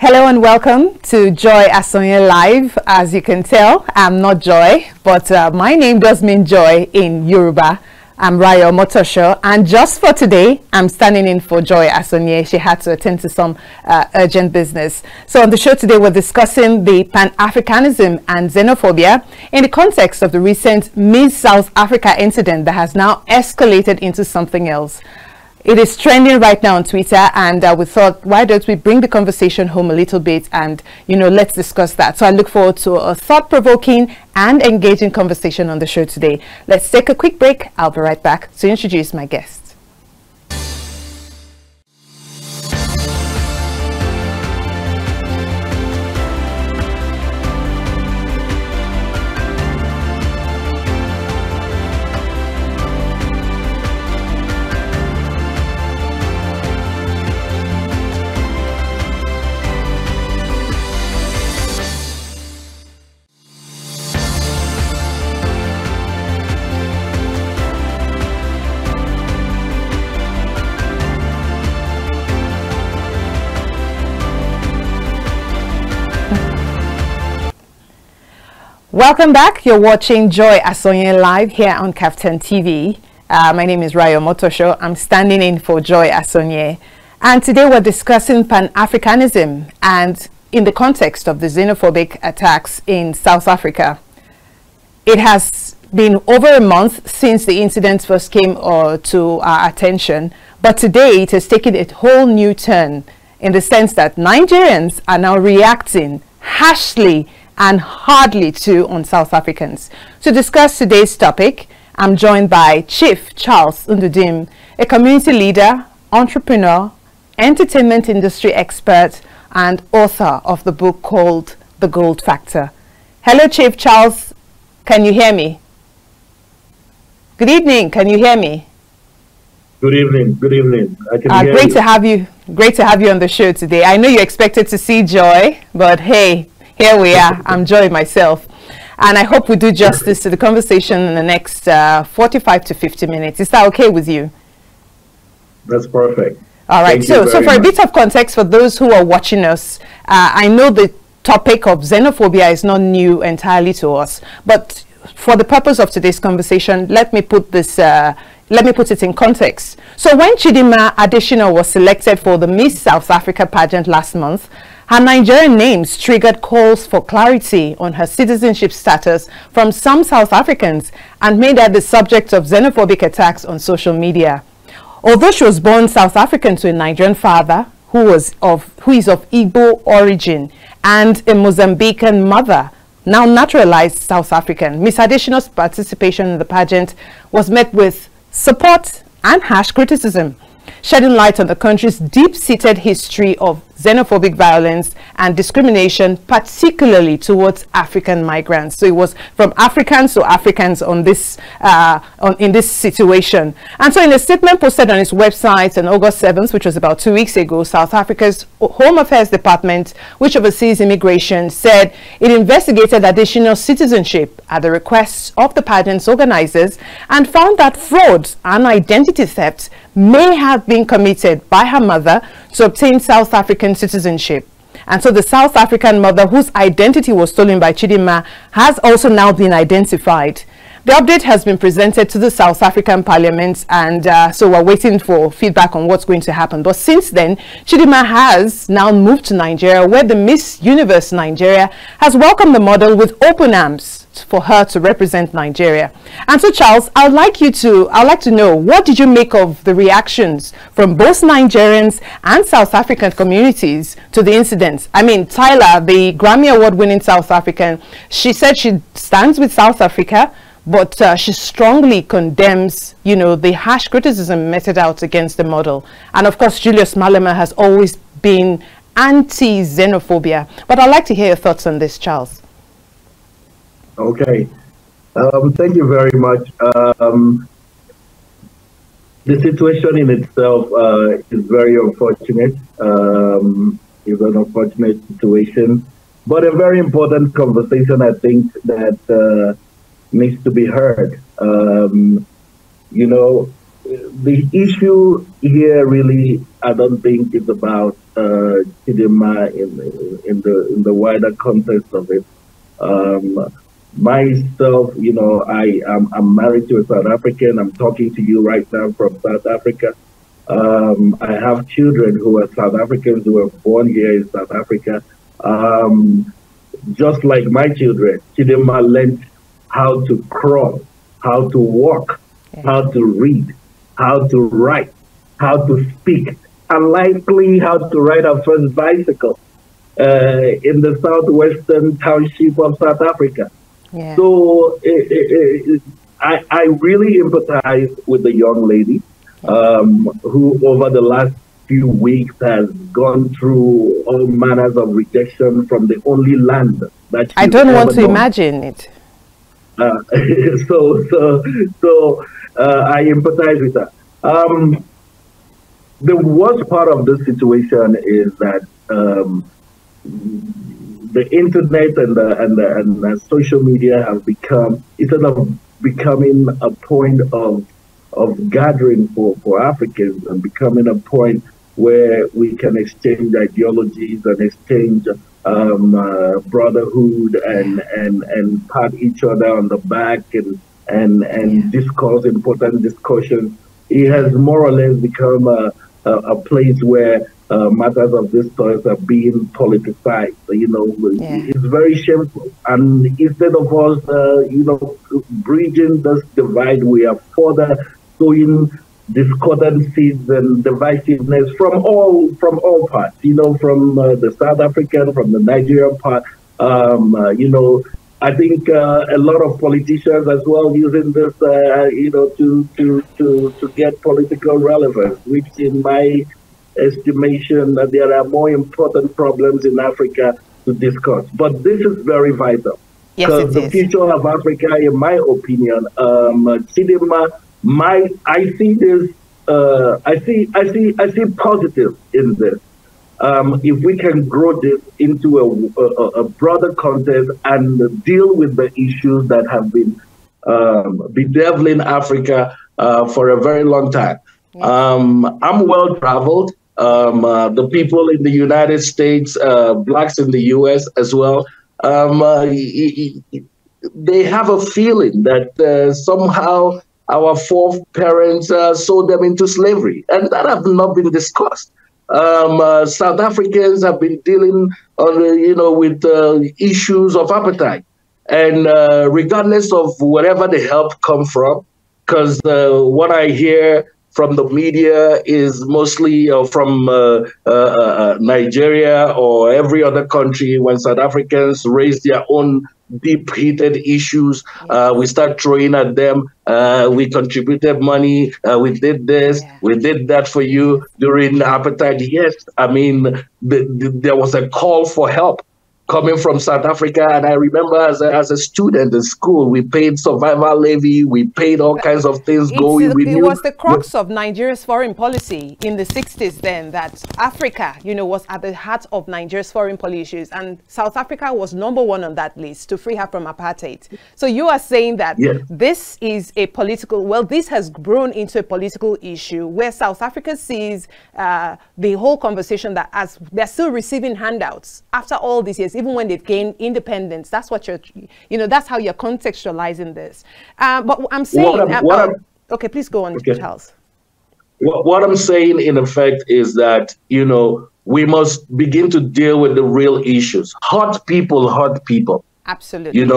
Hello and welcome to Joy Asonye Live. As you can tell, I'm not Joy, but my name does mean joy in Yoruba. I'm Rayo Motosho, and just for today, I'm standing in for Joy Asonye. She had to attend to some urgent business. So on the show today, we're discussing the Pan-africanism and xenophobia in the context of the recent Miss South Africa incident that has now escalated into something else. It is trending right now on Twitter, and we thought, why don't we bring the conversation home a little bit and, let's discuss that. So I look forward to a thought-provoking and engaging conversation on the show today. Let's take a quick break. I'll be right back to introduce my guest. Welcome back. You're watching Joy Asonye Live here on Captain TV. My name is Rayo Motosho. I'm standing in for Joy Asonye. And today we're discussing Pan-Africanism and in the context of the xenophobic attacks in South Africa. It has been over a month since the incident first came to our attention, but today it has taken a whole new turn in the sense that Nigerians are now reacting harshly and hardly too on South Africans. To discuss today's topic, I'm joined by Chief Charles Ndudim, a community leader, entrepreneur, entertainment industry expert, and author of the book called The Gold Factor. Hello, Chief Charles. Can you hear me? Good evening. Can you hear me? Good evening. Good evening. I can hear great you. to have you. Great to have you on the show today. I know you expected to see Joy, but hey, here we are. I'm Joy myself. And I hope we do justice to the conversation in the next 45 to 50 minutes. Is that okay with you? That's perfect. All right. So for a bit of context for those who are watching us, I know the topic of xenophobia is not new entirely to us. But for the purpose of today's conversation, let me put it in context. So when Chidinma Adetshina was selected for the Miss South Africa pageant last month, her Nigerian names triggered calls for clarity on her citizenship status from some South Africans and made her the subject of xenophobic attacks on social media. Although she was born South African to a Nigerian father who is of Igbo origin and a Mozambican mother, now naturalized South African, Miss Adetshina's participation in the pageant was met with support and harsh criticism, shedding light on the country's deep-seated history of xenophobic violence and discrimination, particularly towards African migrants. So it was from Africans to Africans on this in this situation. And so in a statement posted on its website on August 7th, which was about 2 weeks ago, South Africa's Home Affairs Department, which oversees immigration, said it investigated additional citizenship at the request of the pageant's organizers and found that fraud and identity theft may have been committed by her mother to obtain South African citizenship. And so the South African mother, whose identity was stolen by Chidinma, has also now been identified. The update has been presented to the South African Parliament, and so we're waiting for feedback on what's going to happen. But since then, Chidinma has now moved to Nigeria, where the Miss Universe Nigeria has welcomed the model with open arms for her to represent Nigeria. And so, Charles, I'd like to know, what did you make of the reactions from both Nigerians and South African communities to the incident? I mean, Tyler, the Grammy Award-winning South African, she said she stands with South Africa, but she strongly condemns, the harsh criticism meted out against the model. And of course, Julius Malema has always been anti-xenophobia. But I'd like to hear your thoughts on this, Charles. Okay. Thank you very much. The situation in itself is very unfortunate. It's an unfortunate situation, but a very important conversation, I think, that needs to be heard. The issue here really, I don't think, is about Chidinma in the wider context of it. Myself, I'm married to a South African. I'm talking to you right now from South Africa. I have children who are South Africans who were born here in South Africa. Just like my children, Chidinma learned how to crawl, how to walk, how to read, how to write, how to speak, and likely how to ride our first bicycle in the southwestern township of South Africa. Yeah. So I really empathize with the young lady who over the last few weeks has gone through all manners of rejection from the only land that I don't want to imagine it. So I empathize with her. The worst part of this situation is that the internet and the social media have become, instead of becoming a point of gathering for Africans, and becoming a point where we can exchange ideologies and exchange brotherhood and pat each other on the back and discuss important discussions. It has more or less become a place where matters of this sort are being politicized. It's very shameful. And instead of us, bridging this divide, we are further sowing discordant seeds and divisiveness from all parts. From the South African, from the Nigerian part. I think a lot of politicians as well using this, to get political relevance, which in my estimation that there are more important problems in Africa to discuss. But this is very vital. Because the future of Africa, in my opinion, Chidinma, I see this. I see positive in this. If we can grow this into a broader context and deal with the issues that have been bedeviling Africa for a very long time. I'm well traveled. The people in the United States, blacks in the US as well, they have a feeling that somehow our foreparents sold them into slavery, and that have not been discussed. South Africans have been dealing, with issues of apartheid, and regardless of wherever the help comes from, because what I hear from the media is mostly from Nigeria or every other country. When South Africans raise their own deep-heated issues, we start throwing at them. We contributed money. We did this. We did that for you during the apartheid. Yes, I mean, there was a call for help coming from South Africa. And I remember as a student in school, we paid survival levy, we paid all kinds of things going. It was the crux of Nigeria's foreign policy in the 60s then, that Africa, was at the heart of Nigeria's foreign policies. And South Africa was #1 on that list to free her from apartheid. So you are saying that this is a political, this has grown into a political issue where South Africa sees the whole conversation that as they're still receiving handouts after all these years, even when they've gained independence. That's what that's how you're contextualizing this. But I'm saying, okay, please go on, Charles. What I'm saying in effect is that, we must begin to deal with the real issues. Hurt people. Absolutely.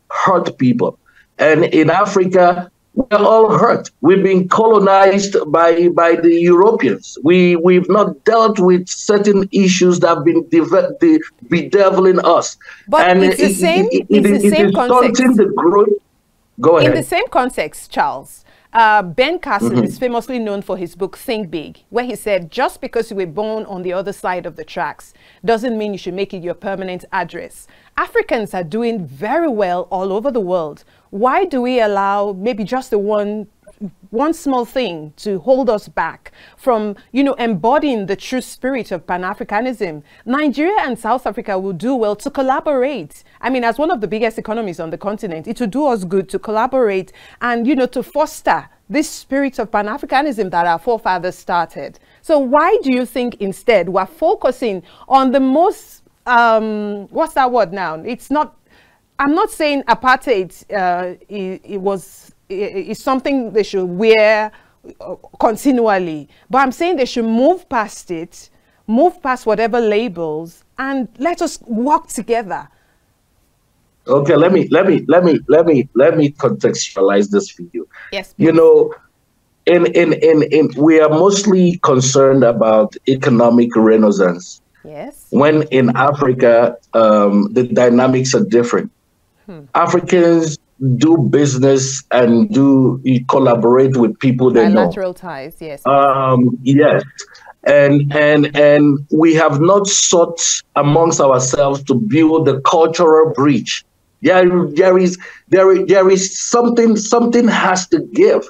Hurt people. And in Africa, we're all hurt. We've been colonized by the Europeans. We've not dealt with certain issues that have been bedeviling us. But and it's the same. It's the same context. The growth. Go ahead. In the same context, Charles, Ben Carson is famously known for his book Think Big, where he said, just because you were born on the other side of the tracks doesn't mean you should make it your permanent address. Africans are doing very well all over the world. Why do we allow maybe just the one small thing to hold us back from, embodying the true spirit of Pan-Africanism? Nigeria and South Africa will do well to collaborate. I mean, as one of the biggest economies on the continent, it will do us good to collaborate and, to foster this spirit of Pan-Africanism that our forefathers started. So why do you think instead we're focusing on the most, what's that word now? It's not, I'm not saying apartheid is something they should wear continually, but I'm saying they should move past it, move past whatever labels, and let us work together. Okay, let me contextualize this for you. Yes, please. You know, we are mostly concerned about economic renaissance. Yes. When in Africa, the dynamics are different. Africans do business and collaborate with people they know. Bilateral ties, yes. Yes. And we have not sought amongst ourselves to build the cultural bridge. There is something has to give.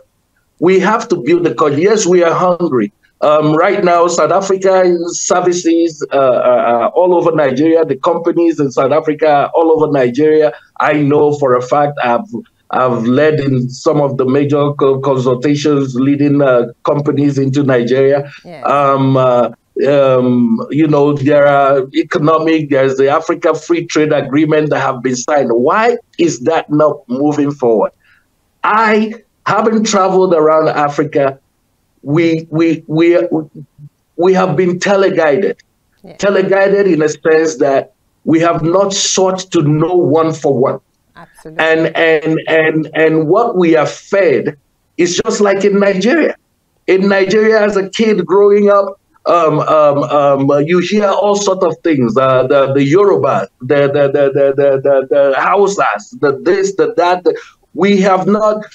We have to build the culture. Yes, we are hungry. Right now, South Africa services all over Nigeria. The companies in South Africa all over Nigeria. I know for a fact I've led in some of the major consultations leading companies into Nigeria. Yes. You know, there's the Africa Free Trade Agreement that have been signed. Why is that not moving forward? I haven't traveled around Africa. We have been teleguided. Yeah. Teleguided in a sense that we have not sought to know one for one. Absolutely. And what we are fed is just like in Nigeria. In Nigeria, as a kid growing up, you hear all sorts of things. The Yoruba, the Hausas, the this, the that. We have not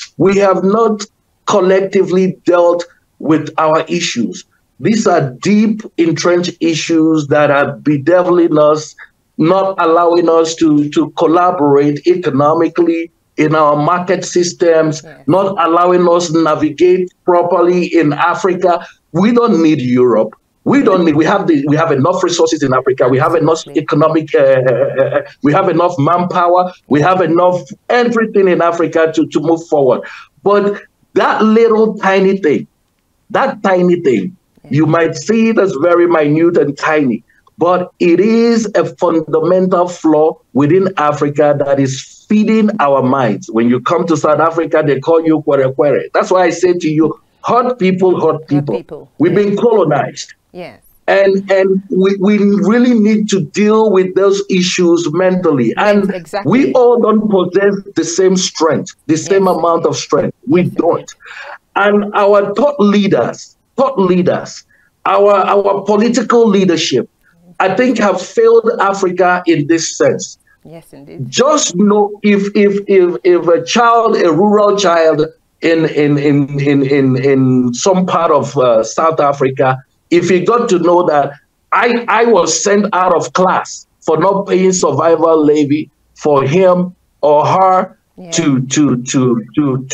collectively dealt with our issues. These are deep, entrenched issues that are bedeviling us, not allowing us to collaborate economically in our market systems, not allowing us to navigate properly in Africa. We don't need Europe. We have enough resources in Africa. We have enough economic, we have enough manpower. We have enough everything in Africa to move forward. But that little tiny thing, you might see it as very minute and tiny, but it is a fundamental flaw within Africa that is feeding our minds. When you come to South Africa, they call you kwere kwere. That's why I say to you, hot people. We've been colonized. Yes. And we really need to deal with those issues mentally. And we all don't possess the same strength, the same amount of strength. We don't. And our thought leaders, our political leadership, I think have failed Africa in this sense. Yes, indeed. Just know if a rural child in some part of South Africa, if he got to know that I was sent out of class for not paying survival levy for him or her to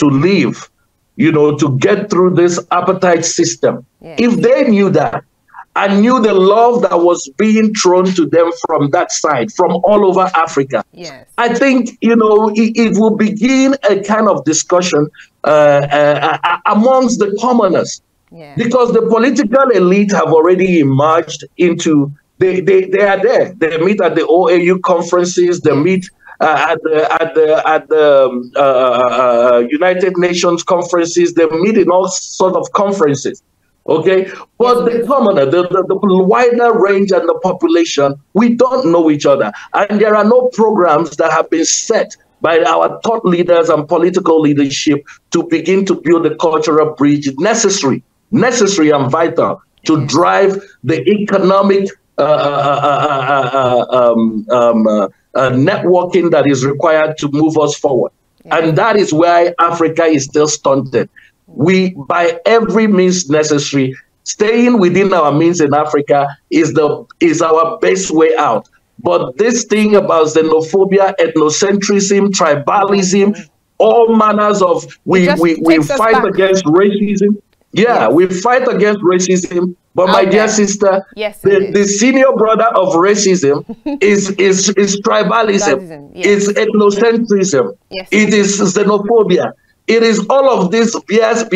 live, you know, to get through this apartheid system. Yeah. If they knew that and knew the love that was being thrown to them from that side, from all over Africa, yes, I think, you know, it will begin a kind of discussion amongst the commoners. Yeah. Because the political elite have already emerged into, they are there. They meet at the OAU conferences. They meet at the United Nations conferences. They meet in all sorts of conferences. Okay, but the commoner, the wider range and the population, we don't know each other, and there are no programs that have been set by our thought leaders and political leadership to begin to build the cultural bridge necessary and vital to drive the economic networking that is required to move us forward. Yeah. And that is why Africa is still stunted. We, by every means necessary, staying within our means in Africa is our best way out. But this thing about xenophobia, ethnocentrism, tribalism, all manners of we fight against racism. Yeah, we fight against racism, but my dear sister, the senior brother of racism is tribalism, it's ethnocentrism, it is xenophobia, it is all of this BS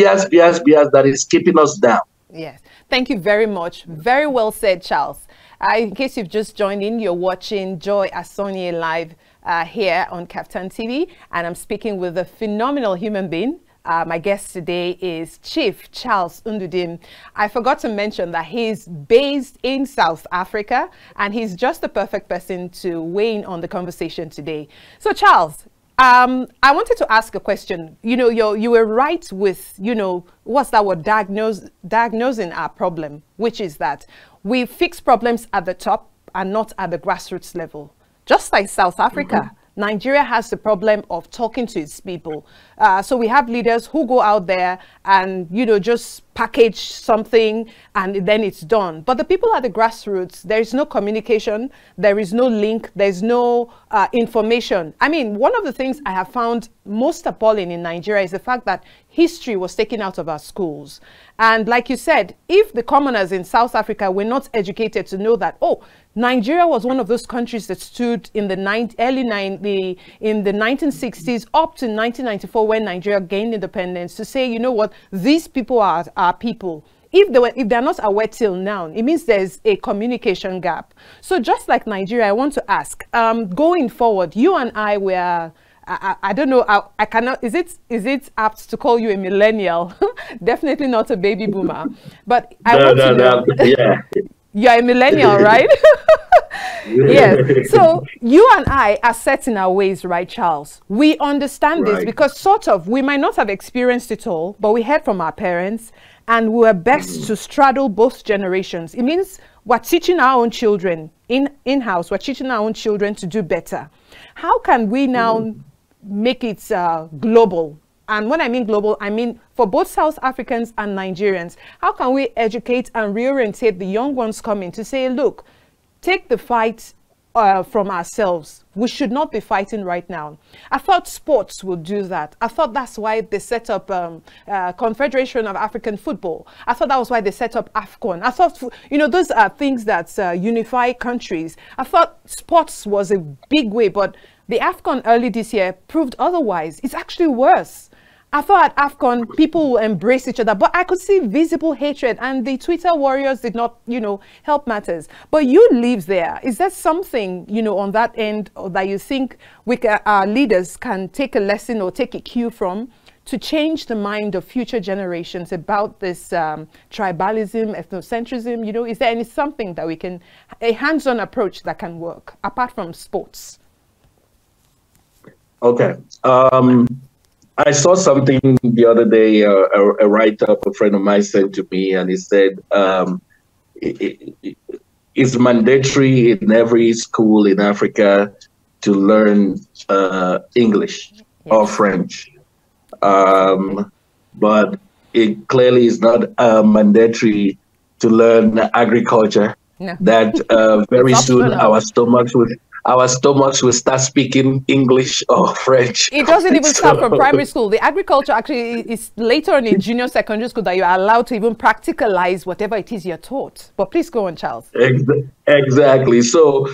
that is keeping us down. Yes, Thank you very much. Very well said, Charles. In case you've just joined in, you're watching Joy Asonye live here on Kaftan TV, and I'm speaking with a phenomenal human being. My guest today is Chief Charles Ndudim. I forgot to mention that he's based in South Africa, and he's just the perfect person to weigh in on the conversation today. So, Charles, I wanted to ask a question. You know, you were right with, what's that word, diagnosing our problem, which is that we fix problems at the top and not at the grassroots level. Just like South Africa, Nigeria has the problem of talking to its people. So we have leaders who go out there and, just package something and then it's done. But the people at the grassroots, there is no communication, there is no link, there's no information. I mean, one of the things I have found most appalling in Nigeria is the fact that history was taken out of our schools. And like you said, if the commoners in South Africa were not educated to know that, oh, Nigeria was one of those countries that stood in the 1960s up to 1994 when Nigeria gained independence to say, you know what, these people are our people. If they're not aware till now, it means there's a communication gap. So just like Nigeria, I want to ask, going forward, you and I were, I don't know, I cannot, is it apt to call you a millennial? Definitely not a baby boomer. But I want to know. Yeah. You're a millennial, right? Yes. So you and I are set in our ways, right, Charles? We understand this because we might not have experienced it all, but we heard from our parents and we were best to straddle both generations. It means we're teaching our own children in-house, we're teaching our own children to do better. How can we now make it global? And when I mean global, I mean for both South Africans and Nigerians. How can we educate and reorientate the young ones coming to say, look, take the fight from ourselves. We should not be fighting right now. I thought sports would do that. I thought that's why they set up Confederation of African Football. I thought that was why they set up AFCON. I thought, those are things that unify countries. I thought sports was a big way, but the AFCON early this year proved otherwise. It's actually worse. I thought at AFCON, people will embrace each other, but I could see visible hatred, and the Twitter warriors did not, help matters. But you live there. Is there something, on that end that you think our leaders can take a lesson or take a cue from to change the mind of future generations about this tribalism, ethnocentrism? Is there something that we can, a hands-on approach that can work apart from sports? Okay. I saw something the other day, a write-up a friend of mine sent to me, and he said, it's mandatory in every school in Africa to learn English or French. But it clearly is not mandatory to learn agriculture. No. That very soon our stomachs will start speaking English or French. It doesn't even start from primary school. The agriculture actually is later on in junior secondary school that you are allowed to even practicalize whatever it is you're taught. But please go on, Charles. Exactly. So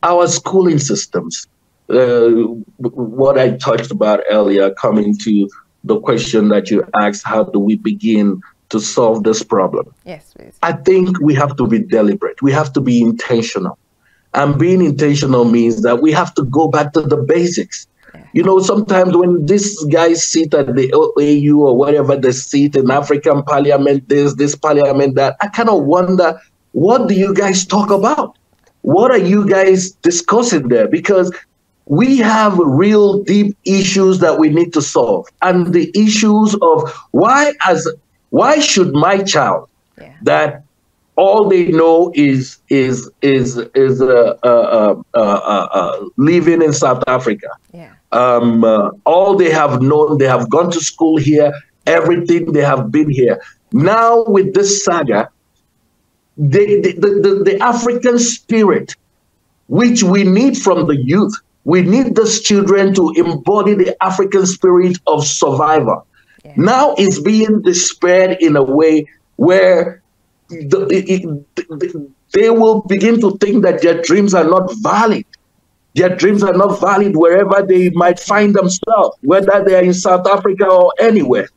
our schooling systems, what I touched about earlier, coming to the question that you asked, how do we begin to solve this problem? Yes, please. I think we have to be deliberate. We have to be intentional. And being intentional means that we have to go back to the basics. Yeah. Sometimes when these guys sit at the AU or whatever they sit in African Parliament, this Parliament, that, I kind of wonder, what do you guys talk about? What are you guys discussing there? Because we have real deep issues that we need to solve. And the issues of why should my child that all they know is living in South Africa. Yeah. All they have known, they have gone to school here, everything, they have been here. Now with this saga, the African spirit, which we need from the youth, we need these children to embody the African spirit of survivor. Yeah. Now it's being dispelled in a way where they will begin to think that their dreams are not valid. Their dreams are not valid wherever they might find themselves, whether they are in South Africa or anywhere.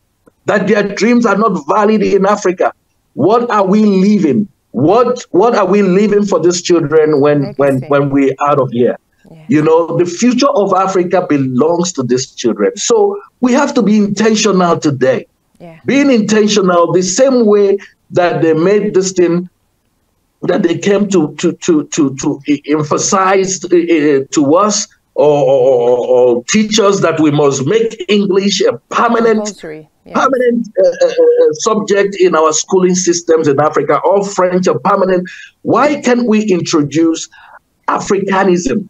That their dreams are not valid in Africa. What are we leaving? What are we leaving for these children when we're out of here? Yeah. You know, the future of Africa belongs to these children. So we have to be intentional today. Yeah. Being intentional the same way that they made this thing, that they came to emphasize to us or teach us that we must make English a permanent subject in our schooling systems in Africa, or French a permanent. Why can't we introduce Africanism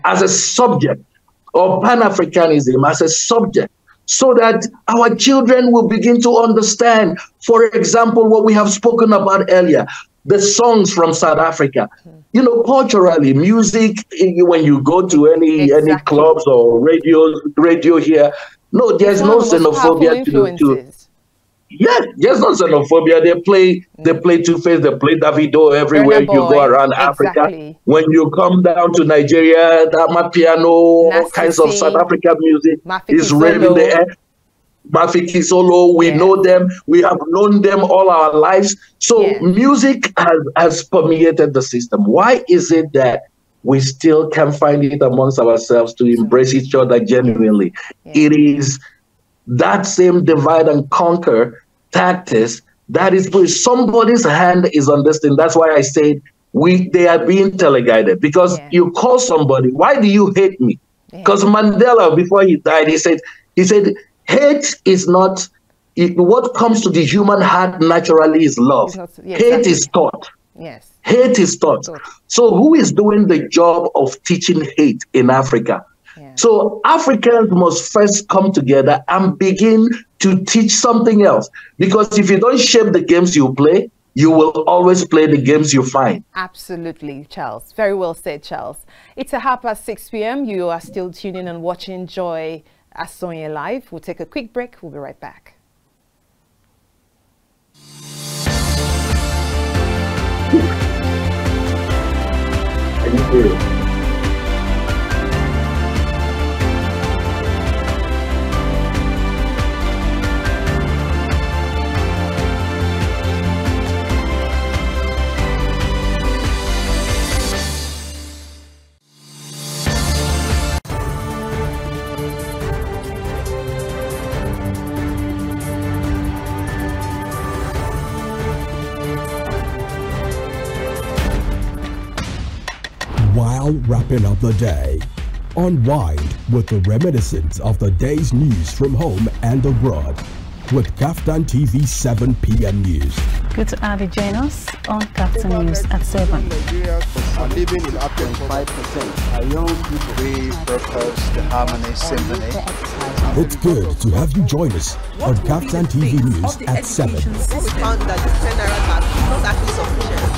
as a subject, or Pan-Africanism as a subject, so that our children will begin to understand, for example, what we have spoken about earlier, the songs from South Africa. You know, culturally, music, when you go to any clubs or radio here, no, there's no xenophobia to yes, there's no xenophobia. They play Two-Face, they play Davido everywhere you go around Africa. When you come down to Nigeria, that Amapiano, all kinds of South African music is raving the air. Mafiki Solo, we know them, we have known them all our lives. So music has permeated the system. Why is it that we still can find it amongst ourselves to embrace each other genuinely? It is that same divide and conquer tactics that is where somebody's hand is on this thing. That's why I said they are being teleguided, because you call somebody, why do you hate me? Because Mandela, before he died, he said hate is not, what comes to the human heart naturally is love. Hate is taught. Yes. Hate is taught. So who is doing the job of teaching hate in Africa? So Africans must first come together and begin to teach something else. Because if you don't shape the games you play, you will always play the games you find. Absolutely, Charles. Very well said, Charles. It's 6:30 p.m. You are still tuning and watching Joy Asonye Live. We'll take a quick break. We'll be right back. Thank you. While wrapping up the day, unwind with the reminiscence of the day's news from home and abroad with Kaftan TV 7 p.m. News. Good to have you join us on Kaftan News at 7. Nigerians are living in 5%. Our young people, we broadcast the Harmony Symphony. It's good to have you join us on Kaftan TV News at 7. What we found that the 10 naira not actually sufficient.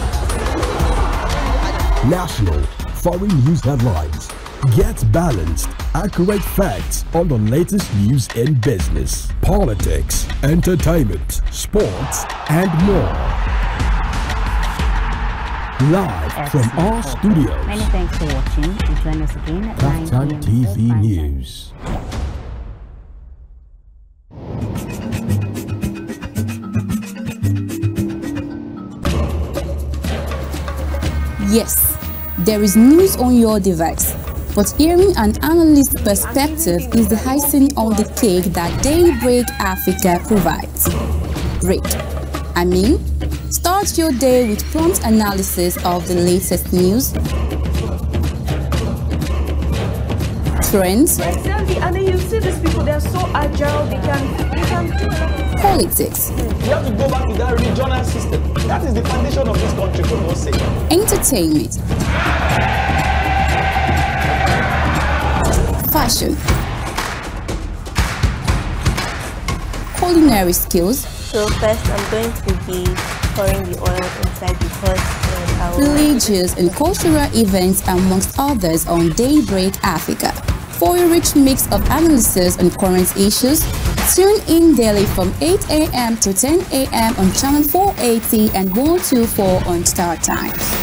National, foreign news headlines. Get balanced, accurate facts on the latest news in business, politics, entertainment, sports, and more. Live from our studios. Many thanks for watching, and join us again at 9 p.m. TV News. Yes, there is news on your device. But hearing an analyst's perspective is the icing on the cake that Daybreak Africa provides. Start your day with prompt analysis of the latest news, trends, and then you see these people, they're so agile, they can do it. Politics. We have to go back to that regional system. That is the foundation of this country, for God's sake. Entertainment. Fashion, culinary skills. So first I'm going to be pouring the oil inside the pot. Religious and cultural events amongst others on Daybreak Africa. For a rich mix of analysis and current issues, tune in daily from 8 a.m. to 10 a.m. on channel 480 and 124 on Star Times.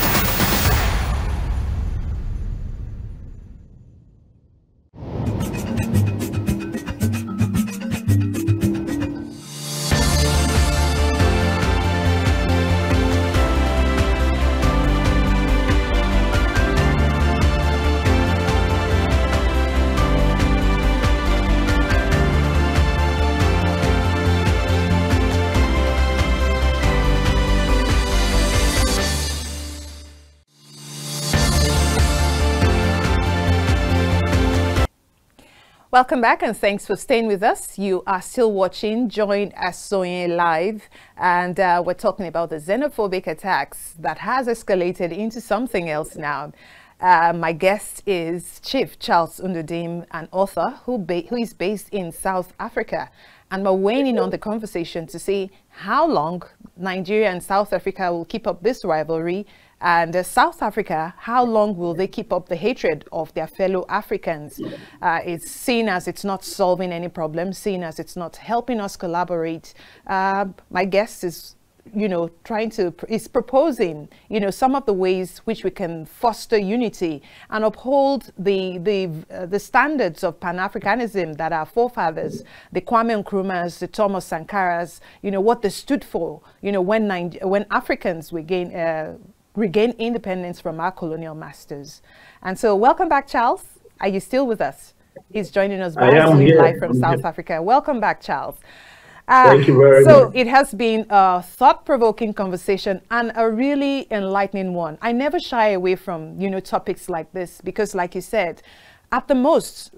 Welcome back and thanks for staying with us. You are still watching Join Asoye Live, and we're talking about the xenophobic attacks that has escalated into something else now. My guest is Chief Charles Ndudim, an author who is based in South Africa, and we're weighing in on the conversation to see how long Nigeria and South Africa will keep up this rivalry, and South Africa, how long will they keep up the hatred of their fellow Africans? It's seen as it's not solving any problem, seen as it's not helping us collaborate. My guest is, is proposing, some of the ways which we can foster unity and uphold the standards of Pan-Africanism that our forefathers, the Kwame Nkrumahs, the Thomas Sankaras, what they stood for, when Africans regain independence from our colonial masters. And so welcome back, Charles. Are you still with us? He's joining us live from South Africa. Welcome back, Charles. Thank you very much. So it has been a thought-provoking conversation and a really enlightening one. I never shy away from, topics like this because, like you said, at the most,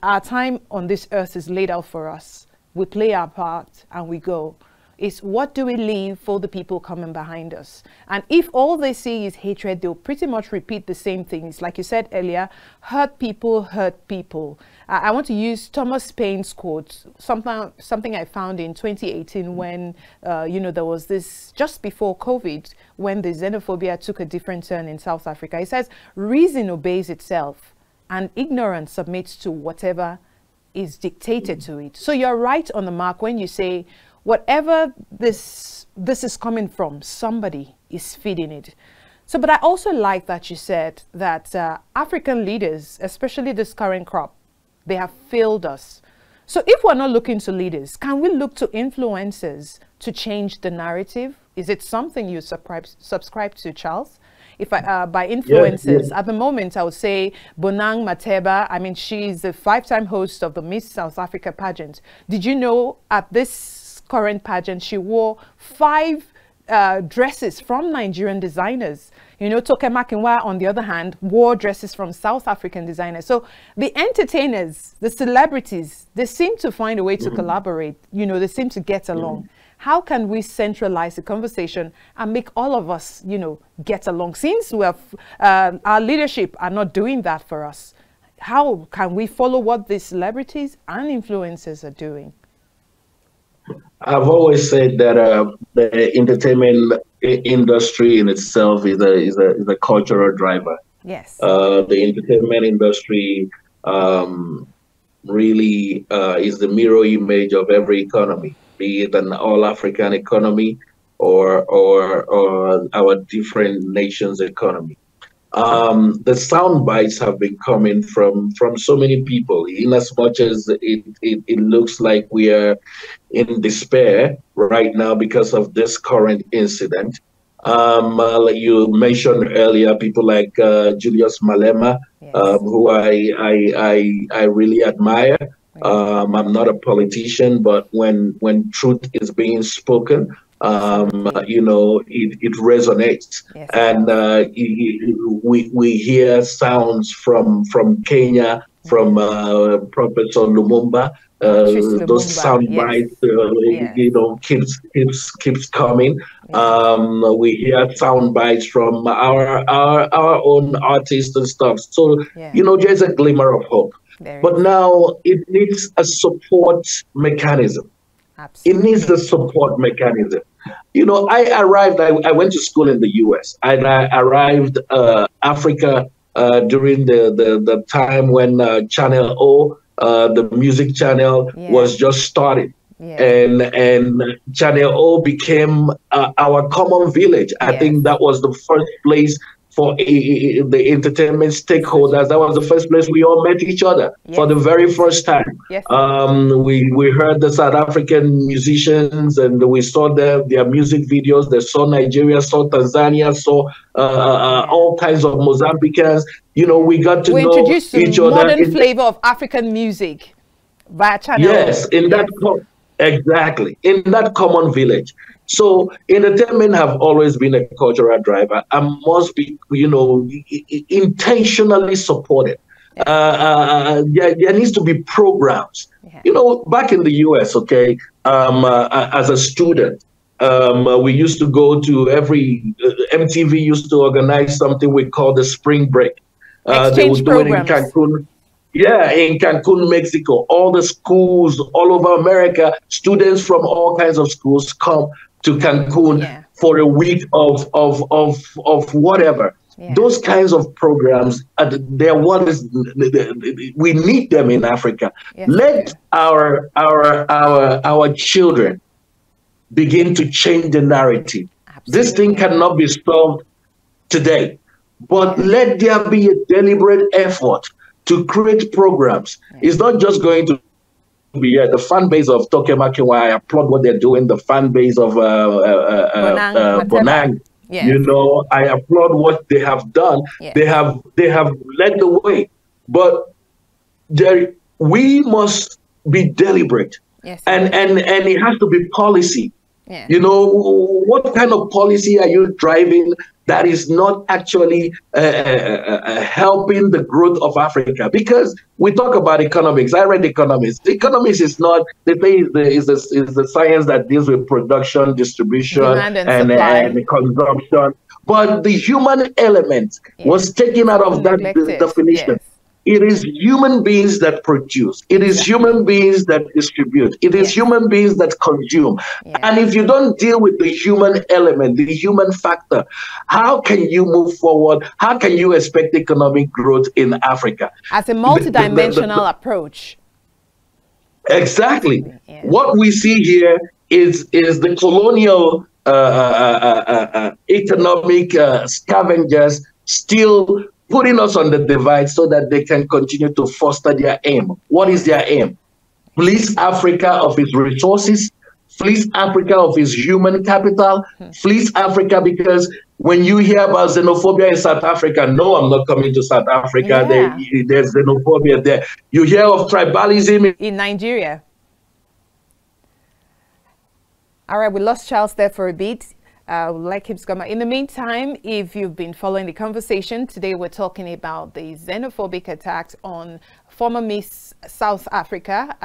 our time on this earth is laid out for us. We play our part and we go. It's what do we leave for the people coming behind us? And if all they see is hatred, they'll pretty much repeat the same things. Like you said earlier, hurt people hurt people. I want to use Thomas Paine's quote, something I found in 2018 when, there was this, just before COVID, when the xenophobia took a different turn in South Africa. He says, reason obeys itself and ignorance submits to whatever is dictated to it. So you're right on the mark when you say, whatever this is coming from, somebody is feeding it. So, but I also like that you said that African leaders, especially this current crop, they have failed us. So if we're not looking to leaders, can we look to influencers to change the narrative? Is it something you subscribe to, Charles? If by influencers, yes. At the moment, I would say Bonang Mateba. I mean, she's the 5-time host of the Miss South Africa pageant. Did you know at this current pageant, she wore 5 dresses from Nigerian designers? Toke Makinwa, on the other hand, wore dresses from South African designers. So the entertainers, the celebrities, they seem to find a way to collaborate. They seem to get along. How can we centralize the conversation and make all of us, get along? Since we have, our leadership are not doing that for us, how can we follow what the celebrities and influencers are doing? I've always said that the entertainment industry in itself is a cultural driver. Yes. The entertainment industry really is the mirror image of every economy, be it an all-African economy or our different nations' economy. The sound bites have been coming from so many people, in as much as it looks like we are in despair right now because of this current incident. Like you mentioned earlier, people like Julius Malema, yes. Who I really admire. I'm not a politician, but when truth is being spoken, it resonates. Yes. And we hear sounds from Kenya, from Professor Lumumba. Those sound bites, yes. keeps coming. Yes. We hear sound bites from our own artists and stuff. So yeah. There's a glimmer of hope. But now it needs a support mechanism. Absolutely. It needs a support mechanism. I went to school in the US, and I arrived Africa during the time when Channel O, the music channel, yeah. was just starting. Yeah. And Channel O became our common village. I think that was the first place for the entertainment stakeholders. That was the first place we all met each other for the very first time. Yes. We heard the South African musicians and we saw their music videos. They saw Nigeria, saw Tanzania, saw all kinds of Mozambicans. We got to know introduced each to other. Modern flavor of African music via Channel. Yes, exactly, in that common village. So entertainment have always been a cultural driver and must be, intentionally supported. There needs to be programs. You know, back in the US, okay, as a student, we used to go to MTV used to organize something we call the spring break. They would do it in Cancun. Yeah, in Cancun, Mexico. All the schools all over America, students from all kinds of schools come to Cancun for a week of whatever. Yeah. Those kinds of programs, we need them in Africa. Yes, let our children begin to change the narrative. Absolutely. This thing cannot be solved today, but let there be a deliberate effort to create programs. It's not just going to be the fan base of Tokemakiwa. I applaud what they're doing. The fan base of Bonang. Yes. You know, I applaud what they have done. Yes. They have led the way, but we must be deliberate. Yes. And it has to be policy. Yeah. You know, what kind of policy are you driving that is not actually helping the growth of Africa? Because we talk about economics. I read economics. Economics is not, they say is the science that deals with production, distribution, and consumption. But the human element was taken out of that definition. Yes. It is human beings that produce. It is human beings that distribute. It is human beings that consume. And if you don't deal with the human element, the human factor, how can you move forward? How can you expect economic growth in Africa? As a multidimensional approach. Exactly. Yeah. What we see here is the colonial economic scavengers still putting us on the divide so that they can continue to foster their aim. What is their aim? Fleece Africa of its resources, fleece Africa of its human capital, fleece Africa, because when you hear about xenophobia in South Africa, no, I'm not coming to South Africa, there's xenophobia there. You hear of tribalism in Nigeria. All right, we lost Charles there for a bit. Like him to come. In the meantime, if you've been following the conversation, today we're talking about the xenophobic attacks on former Miss South Africa,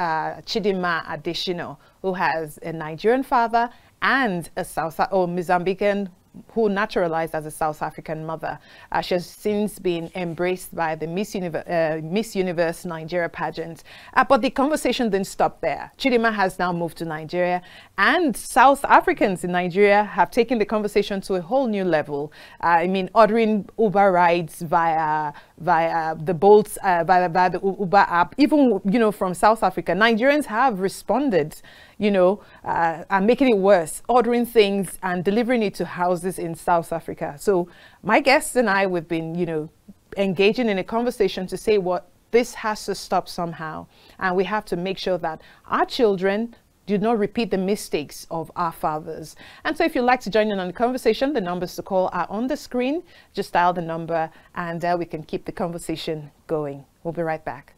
Chidinma Adetshina, who has a Nigerian father and a Mozambican who naturalized as a South African mother. She has since been embraced by the Miss Universe Nigeria pageant. But the conversation didn't stop there. Chidinma has now moved to Nigeria, and South Africans in Nigeria have taken the conversation to a whole new level. I mean, ordering Uber rides via the Bolts, via the Uber app, even, you know, from South Africa. Nigerians have responded, you know, and making it worse, ordering things and delivering it to houses in South Africa. So my guests and I, we've been, you know, engaging in a conversation to say what this has to stop somehow. And we have to make sure that our children do not repeat the mistakes of our fathers. And so if you'd like to join in on the conversation, the numbers to call are on the screen. Just dial the number and we can keep the conversation going. We'll be right back.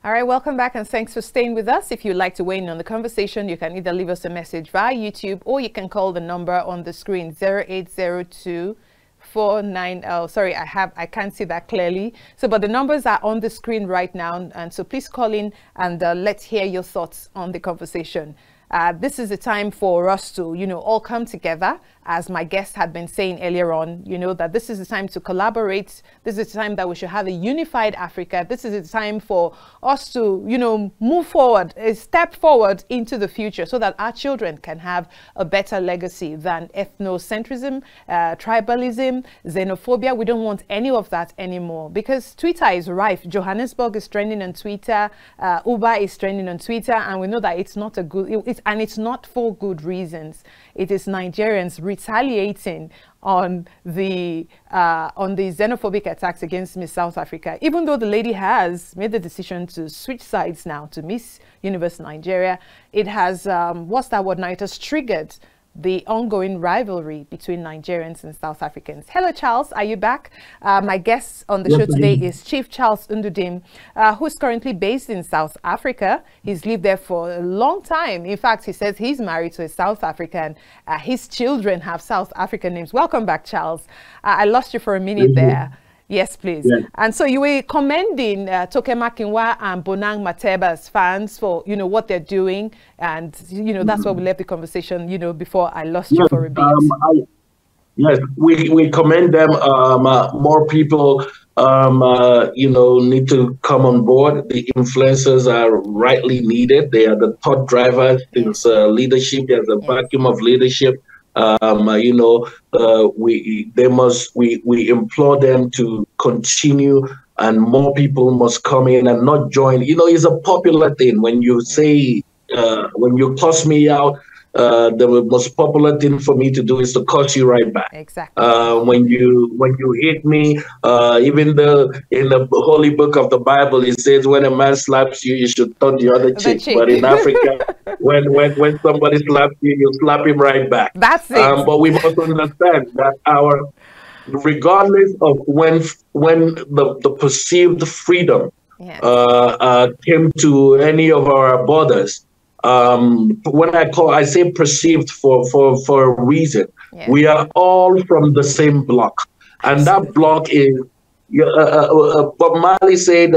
All right, welcome back and thanks for staying with us. If you'd like to weigh in on the conversation, you can either leave us a message via YouTube or you can call the number on the screen 0802 sorry, I can't see that clearly. So, but the numbers are on the screen right now. And so please call in and let's hear your thoughts on the conversation. This is a time for us to, all come together, as my guest had been saying earlier on, that this is the time to collaborate. This is the time that we should have a unified Africa. This is the time for us to, move forward, a step forward into the future so that our children can have a better legacy than ethnocentrism, tribalism, xenophobia. We don't want any of that anymore because Twitter is rife. Johannesburg is trending on Twitter. Uber is trending on Twitter. And we know that it's not a good, and it's not for good reasons. It is Nigerians retaliating on the xenophobic attacks against Miss South Africa, even though the lady has made the decision to switch sides now to Miss Universe Nigeria. It has, what's that word now? It has triggered the ongoing rivalry between Nigerians and South Africans. Hello, Charles. Are you back? My guest on the show today is Chief Charles Ndudim, who's currently based in South Africa. He's lived there for a long time. In fact, he says he's married to a South African. His children have South African names. Welcome back, Charles. I lost you for a minute there. Yes, please. Yeah. And so you were commending Tokema Kinwa and Bonang Mateba's fans for, what they're doing. And, that's where we left the conversation, before I lost you for a bit. Yes, we commend them. More people, need to come on board. The influencers are rightly needed. They are the thought drivers. It's leadership. There's a vacuum of leadership. We implore them to continue, and more people must come in and not join. It's a popular thing when you say, when you cuss me out, the most popular thing for me to do is to cuss you right back. Exactly. When you hit me, even though in the holy book of the Bible it says when a man slaps you, you should turn the other cheek. But in Africa, when somebody slaps you, you slap him right back. That's it. But we must understand that regardless of when the perceived freedom came to any of our borders. When I say perceived for a reason, we are all from the same block, and that block is. Bob Marley said,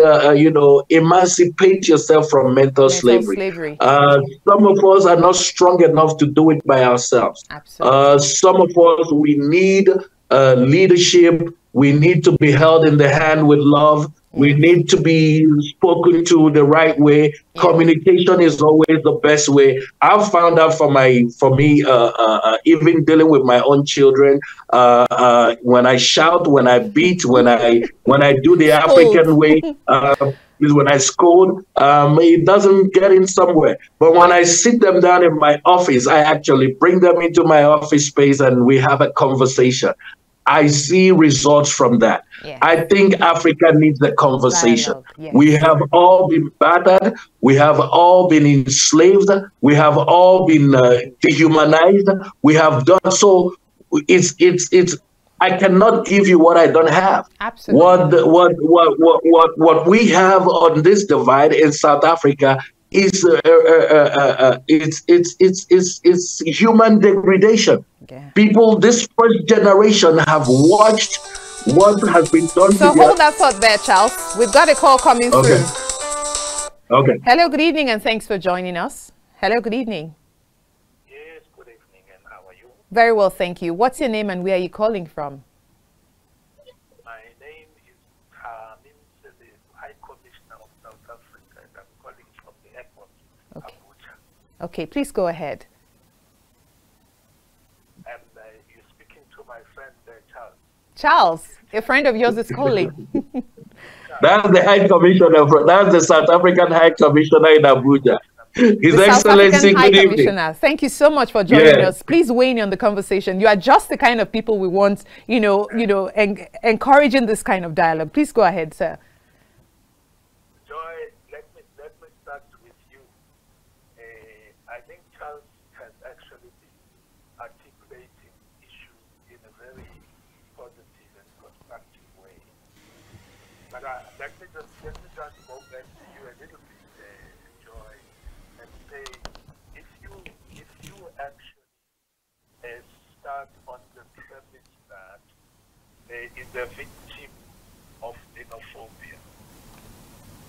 emancipate yourself from mental slavery. Some of us are not strong enough to do it by ourselves. Some of us, we need leadership. We need to be held in the hand with love. We need to be spoken to the right way. Communication is always the best way. I've found out for me, even dealing with my own children, when I shout, when I beat, when I do the African way, is when I scold, it doesn't get in somewhere. But when I sit them down in my office, I actually bring them into my office space and we have a conversation. I see results from that. I think Africa needs a conversation. We have all been battered. We have all been enslaved. We have all been dehumanized. We have done so. It's. I cannot give you what I don't have. Absolutely. What we have on this divide in South Africa is it's human degradation. People, this first generation have watched what has been done. So hold that thought there, Charles. We've got a call coming through. Okay. Hello, good evening, and thanks for joining us. Hello, good evening. Yes, good evening, and how are you? Very well, thank you. What's your name and where are you calling from? My name is the High Commissioner of South Africa, and I'm calling from the airport, Abuja. Okay, please go ahead. And you're speaking to my friend Charles. Charles, a friend of yours is calling. That's the High Commissioner. That's the South African High Commissioner in Abuja. His Excellency, good evening. Thank you so much for joining us. Please weigh in on the conversation. You are just the kind of people we want, encouraging this kind of dialogue. Please go ahead, sir. Joy, let me start with you. I think Charles has actually been articulating issues in a very positive and constructive way. But let me just go back to you a little bit, Joy, and say, if you actually start on the premise that there is a victim of xenophobia,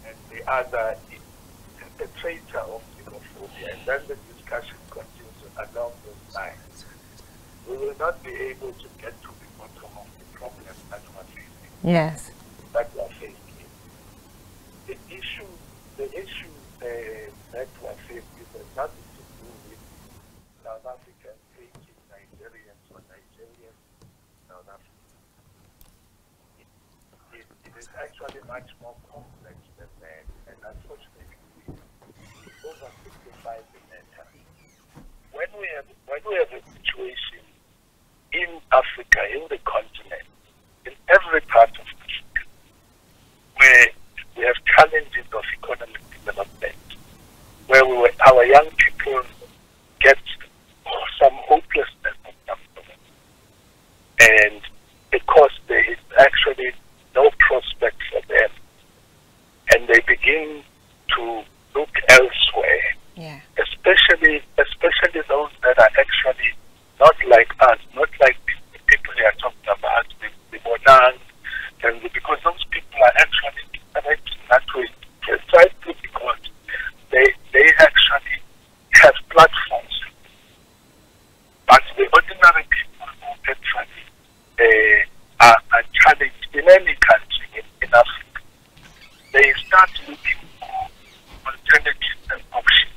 and the other is the perpetrator of xenophobia, and then the discussion continues along those lines, we will not be able to get to the bottom of the problem that we're facing. Yes. That we're facing. The issue that we're facing has nothing to do with South Africans hating Nigerians or Nigerians South Africa. It is actually much more complex than that, and unfortunately, we oversimplify the matter. When we have a situation in Africa, in the continent, in every part of Africa, where we have challenges of economic development, where our young people get some hopelessness of government, and because there is actually no prospect for them, and they begin to look elsewhere, especially those that are actually not like us, not like the people they are talking about, the Monang, and because those people are actually interacting that way precisely because they actually have platforms. But the ordinary people who actually are challenged in any country in Africa, they start looking for alternatives and options.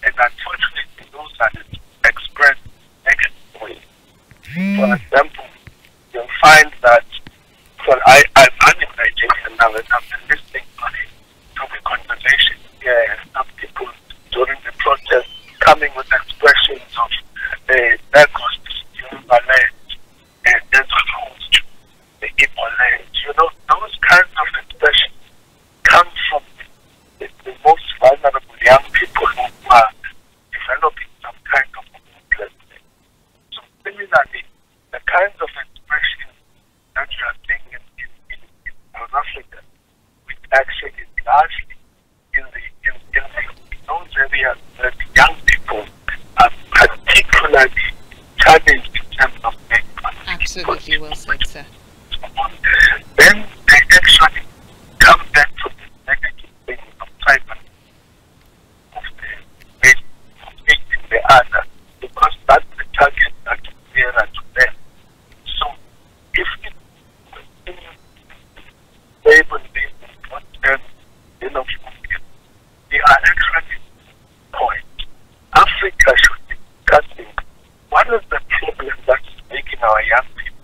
And unfortunately, those are expressed negatively. For example, you'll find that, I'm in Nigeria now, and I've been listening to the conversation here, and some people during the protest coming with expressions of Lagos, Yoruba land, and Desert the Igbo land. You know, those kinds of expressions come from the most vulnerable young people who are developing some kind of hopelessness. So similarly, the kinds of expressions that you are seeing in South Africa, which actually is largely in those areas where the young people are particularly challenged in terms of their economy. Absolutely well said, sir. Then they actually come back to the negative thing of tribal, of hating the other, because that's the target that is nearer to them. So if it continues able to be important, we are actually point. Africa should be discussing what is the problem that's making our young people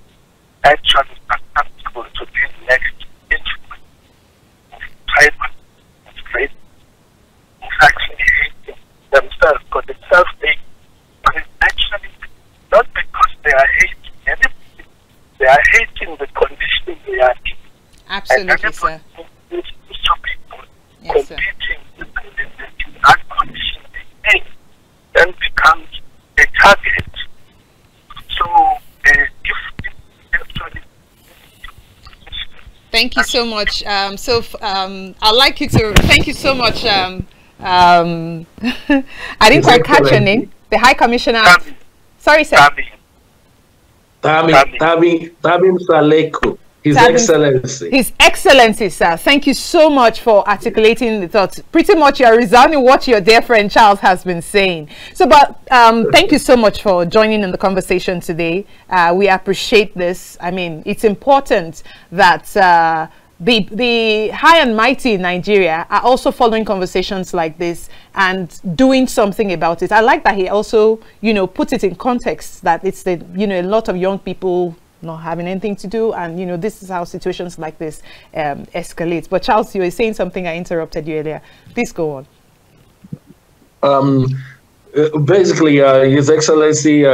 actually susceptible to this next influence of tribal, of faith, of actually hating themselves, because it's self-hate, but it's actually not because they are hating anybody, they are hating the condition they are in. Absolutely, sir. Yes, competing with that condition they then becomes a target. So, thank you so much. I'd like you to thank you so much. I didn't quite catch your name. The High Commissioner. Sorry, sir. Tabim Saleko. His Excellency. His Excellency, sir. Thank you so much for articulating the thoughts. Pretty much you're resounding what your dear friend Charles has been saying. So, but thank you so much for joining in the conversation today. We appreciate this. I mean, it's important that the high and mighty in Nigeria are also following conversations like this and doing something about it. I like that he also, put it in context that it's a lot of young people not having anything to do, and this is how situations like this escalate. But Charles, you were saying something. I interrupted you earlier. Please go on. Basically, His Excellency,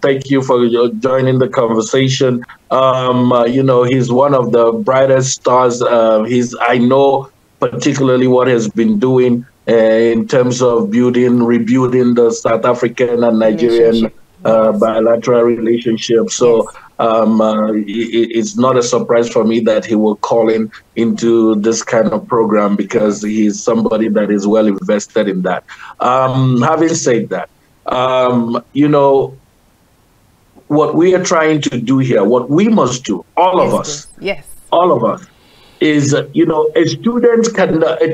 thank you for joining the conversation. He's one of the brightest stars. I know particularly what has been doing in terms of rebuilding the South African and Nigerian bilateral relationship. So it's not a surprise for me that he will call into this kind of program, because he's somebody that is well invested in that. Having said that, you know, what we are trying to do here, what we must do, all of us, all of us, is, you know, a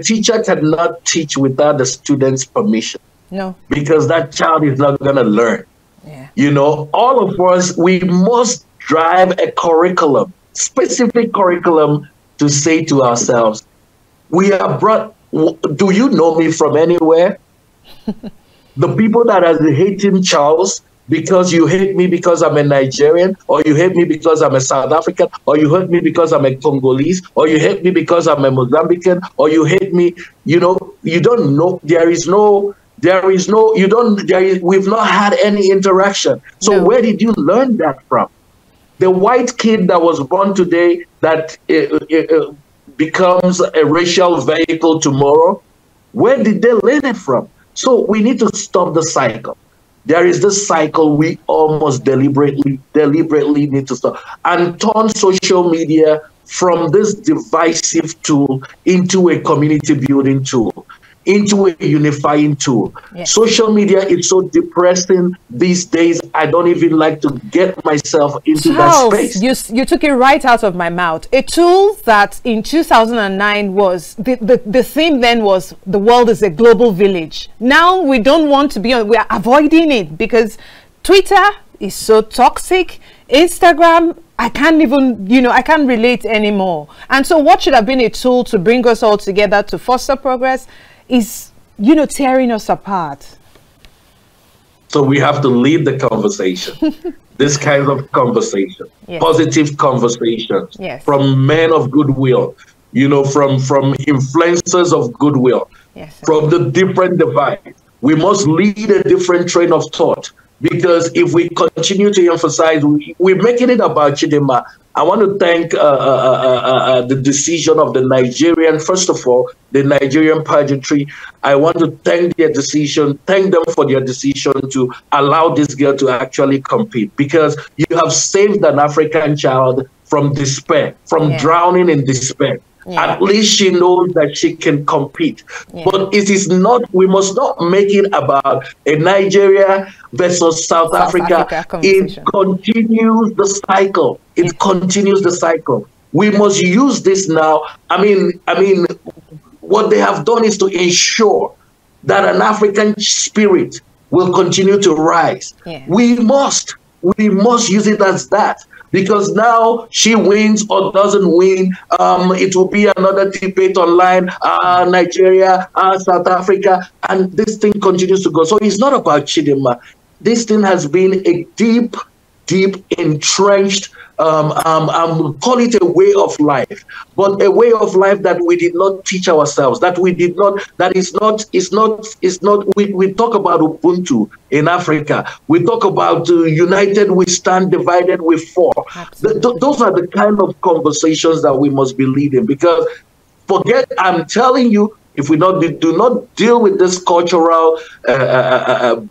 teacher cannot teach without the student's permission. No. Because that child is not going to learn. Yeah. You know, all of us, we must drive a curriculum, specific curriculum, to say to ourselves, we are brought, do you know me from anywhere? The people that are hating Charles, because you hate me because I'm a Nigerian, or you hate me because I'm a South African, or you hate me because I'm a Congolese, or you hate me because I'm a Mozambican, or you hate me, you know, you don't know, we've not had any interaction. So where did you learn that from? The white kid that was born today that becomes a racial vehicle tomorrow, where did they learn it from? So we need to stop the cycle. There is this cycle we almost deliberately need to stop, and turn social media from this divisive tool into a community building tool, into a unifying tool. Yes. Social media is so depressing these days. I don't even like to get myself into that space. You took it right out of my mouth. A tool that in 2009 was, the theme then was, the world is a global village. Now we don't want to be on, we are avoiding it because Twitter is so toxic. Instagram, I can't even, you know, I can't relate anymore. And so what should have been a tool to bring us all together to foster progress is, you know, tearing us apart. So we have to lead the conversation. This kind of conversation, positive conversations, from men of goodwill, you know, from influencers of goodwill, from the different divides. We must lead a different train of thought, because if we continue to emphasize, we're making it about Chidinma. I want to thank the decision of the Nigerian, first of all, the Nigerian pageantry. I want to thank their decision, thank them for their decision to allow this girl to actually compete, because you have saved an African child from despair, from drowning in despair. At least she knows that she can compete. But it is not, we must not make it about a Nigeria versus South Africa. It continues the cycle. It continues the cycle. We must use this now. I mean, what they have done is to ensure that an African spirit will continue to rise. We must use it as that. Because now she wins or doesn't win, it will be another debate online, Nigeria, South Africa, and this thing continues to go. So it's not about Chidinma. This thing has been a deep entrenched, call it a way of life, but a way of life that we did not teach ourselves, that we did not, that is not, we talk about Ubuntu in Africa. We talk about united we stand, divided we fall. Those are the kind of conversations that we must be leading, because forget, I'm telling you, if we do not deal with this cultural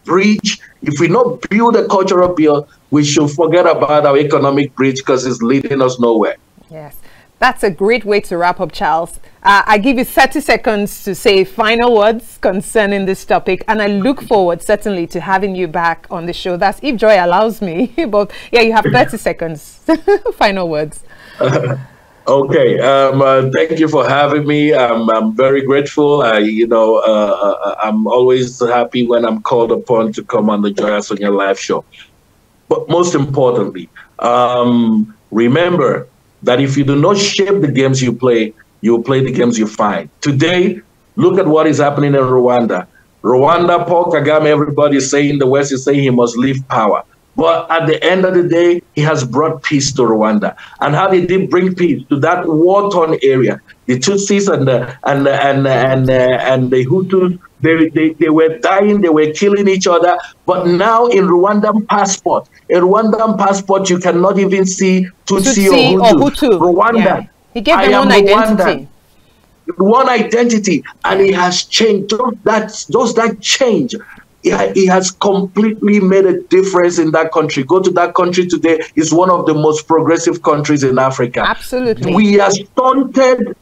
breach, if we not build a cultural bill, we should forget about our economic breach, because it's leading us nowhere. Yes, that's a great way to wrap up, Charles. I give you 30 seconds to say final words concerning this topic, and I look forward certainly to having you back on the show. That's if Joy allows me. But yeah, you have 30 seconds. Final words. Okay, thank you for having me. I'm very grateful. I'm always happy when I'm called upon to come on the Joy Sonia live show. But most importantly, remember that if you do not shape the games you play, you will play the games you find. Today, look at what is happening in Rwanda. Rwanda, Paul Kagame, everybody is saying, the West is saying he must leave power. But at the end of the day, he has brought peace to Rwanda. And how did he bring peace to that war-torn area? The Tutsis and the Hutus, they were dying, they were killing each other. But now in Rwandan passport, you cannot even see Tutsi or Hutu. Rwanda. Yeah. He gave them one identity. One identity, and it has changed. Does that change he has completely made a difference in that country. Go to that country today, it's one of the most progressive countries in Africa. Absolutely. We are stunted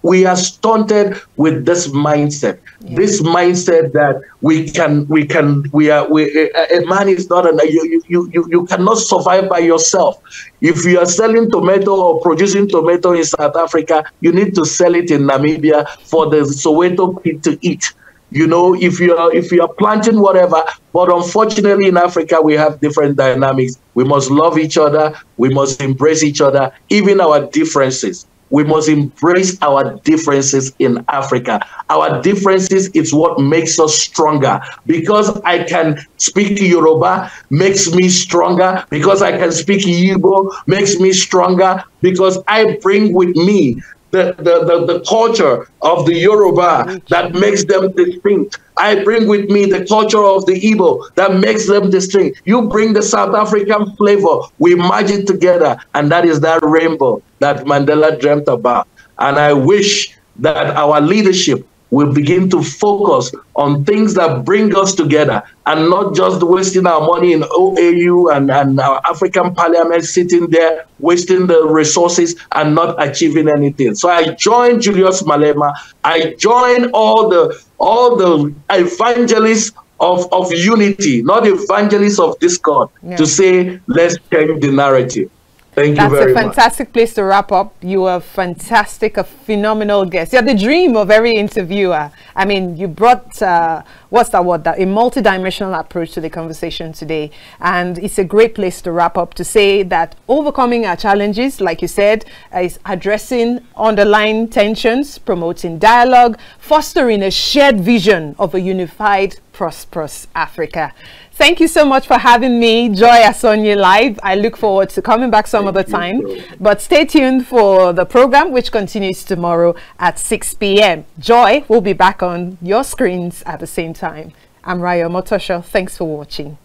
with this mindset. Yeah. This mindset that a man is not you cannot survive by yourself. If you are selling tomato or producing tomato in South Africa, you need to sell it in Namibia for the Soweto kid to eat. You know, if you are planting whatever, but unfortunately in Africa we have different dynamics. We must love each other. We must embrace each other, even our differences. We must embrace our differences in Africa. Our differences is what makes us stronger. Because I can speak Yoruba makes me stronger. Because I can speak Igbo makes me stronger. Because I bring with me the culture of the Yoruba that makes them distinct. I bring with me the culture of the Igbo that makes them distinct. You bring the South African flavor, we merge it together, and that is that rainbow that Mandela dreamt about. And I wish that our leadership will begin to focus on things that bring us together and not just wasting our money in OAU and our African Parliament sitting there, wasting the resources and not achieving anything. So I join Julius Malema. I join all the evangelists of unity, not evangelists of discord, to say, let's change the narrative. Thank you very much. That's a fantastic place to wrap up. You are fantastic, a phenomenal guest. You're the dream of every interviewer. I mean, you brought, what's that word? A multidimensional approach to the conversation today. And it's a great place to wrap up, to say that overcoming our challenges, like you said, is addressing underlying tensions, promoting dialogue, fostering a shared vision of a unified, prosperous Africa. Thank you so much for having me, Joy Asonye Live. I look forward to coming back some other time. But stay tuned for the program, which continues tomorrow at 6 p.m. Joy will be back on your screens at the same time. I'm Raya Motosho. Thanks for watching.